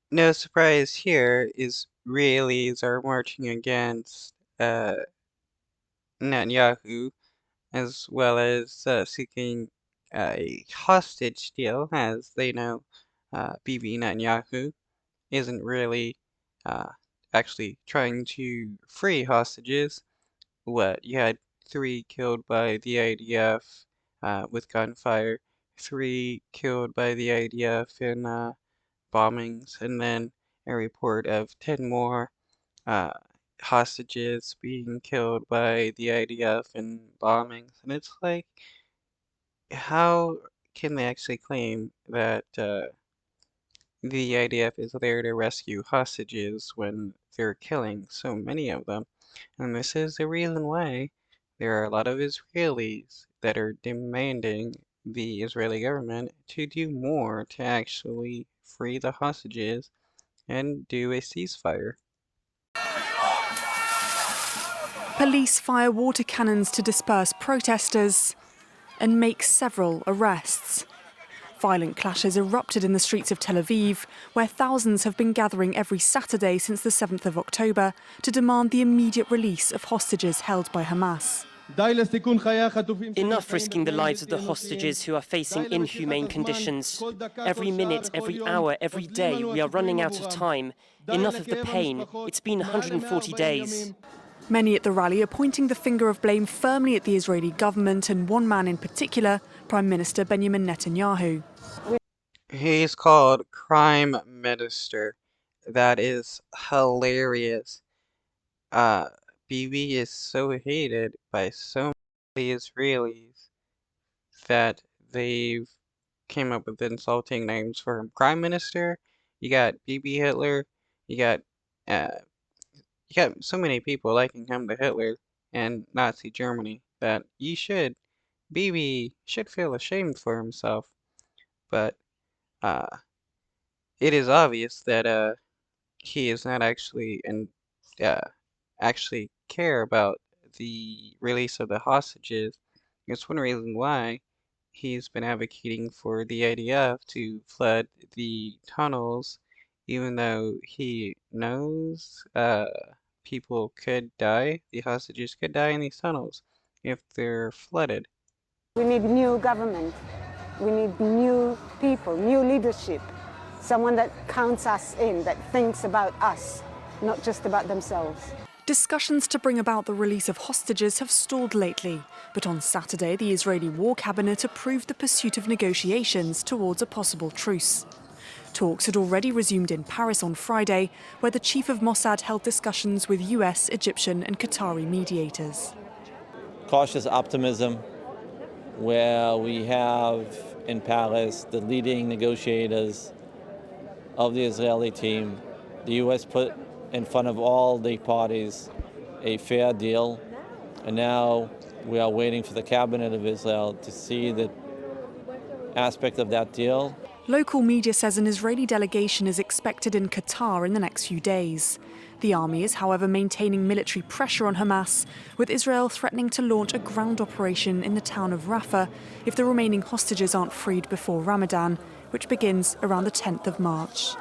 No surprise here, Israelis are marching against Netanyahu as well as seeking a hostage deal, as they know Bibi Netanyahu isn't really uh, actually trying to free hostages. What, you had three killed by the IDF with gunfire, three killed by the IDF in bombings, and then a report of 10 more uh, hostages being killed by the IDF in bombings. And it's like, how can they actually claim that the IDF is there to rescue hostages when they're killing so many of them? And this is the reason why there are a lot of Israelis that are demanding the Israeli government to do more to actually free the hostages and do a ceasefire. Police fire water cannons to disperse protesters and make several arrests. Violent clashes erupted in the streets of Tel Aviv, where thousands have been gathering every Saturday since the 7th of October to demand the immediate release of hostages held by Hamas. Enough risking the lives of the hostages who are facing inhumane conditions. Every minute, every hour, every day, we are running out of time. Enough of the pain. It's been 140 days. Many at the rally are pointing the finger of blame firmly at the Israeli government and one man in particular, Prime Minister Benjamin Netanyahu. He's called Crime Minister. That is hilarious. Uh, BB is so hated by so many Israelis that they've came up with insulting names for him. Prime Minister, you got BB Hitler, you got uh, you got so many people liking him to Hitler and Nazi Germany that BB should feel ashamed for himself. But uh, it is obvious that he is not actually and uh, actually care about the release of the hostages. It's one reason why he's been advocating for the IDF to flood the tunnels, even though he knows people could die, the hostages could die in these tunnels if they're flooded. We need new government. We need new people, new leadership. Someone that counts us in, that thinks about us, not just about themselves. Discussions to bring about the release of hostages have stalled lately, but on Saturday the Israeli War Cabinet approved the pursuit of negotiations towards a possible truce. Talks had already resumed in Paris on Friday, where the chief of Mossad held discussions with US, Egyptian and Qatari mediators. Cautious optimism, where we have in Paris the leading negotiators of the Israeli team. The US put in front of all the parties a fair deal, and now we are waiting for the cabinet of Israel to see the aspect of that deal. Local media says an Israeli delegation is expected in Qatar in the next few days. The army is, however, maintaining military pressure on Hamas, with Israel threatening to launch a ground operation in the town of Rafah if the remaining hostages aren't freed before Ramadan, which begins around the 10th of March.